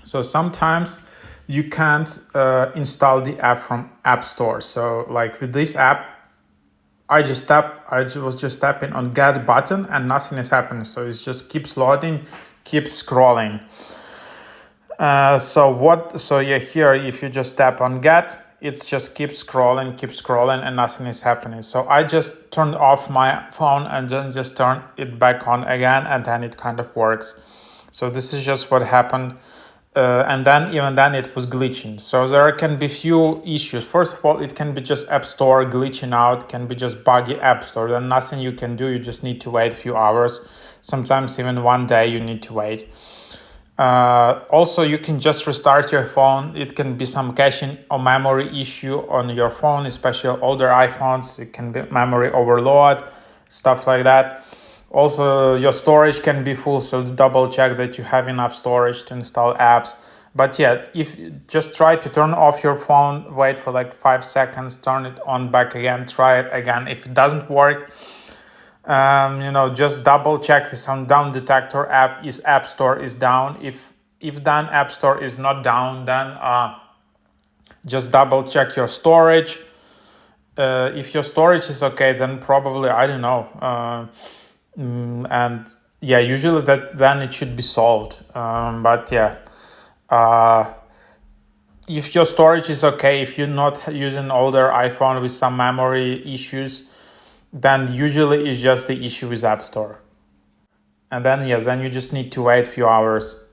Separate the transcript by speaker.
Speaker 1: So sometimes you can't install the app from App Store. So like with this app, was just tapping on get button and nothing is happening. So it just keeps loading, keeps scrolling. So yeah, here if you just tap on get, it's just keeps scrolling, and nothing is happening. So I just turned off my phone and then just turn it back on again, and then it kind of works. So this is just what happened. And then even then it was glitching. So there can be few issues. First of all, it can be just App Store glitching out, can be just buggy App Store. Then nothing you can do. You just need to wait a few hours. Sometimes even one day you need to wait. Also, you can just restart your phone. It can be some caching or memory issue on your phone, especially older iPhones. It can be memory overload, stuff like that. Also, your storage can be full, so double check that you have enough storage to install apps. But yeah, if just try to turn off your phone, wait for like 5 seconds, turn it on back again, try it again. If it doesn't work, just double check with some down detector app. Is App Store is down? If then App Store is not down, then just double check your storage. If your storage is okay, then probably I don't know. And yeah, usually that then it should be solved. But yeah, if your storage is okay, if you're not using older iPhone with some memory issues, then usually it's just the issue with App Store. And then yeah, then you just need to wait a few hours.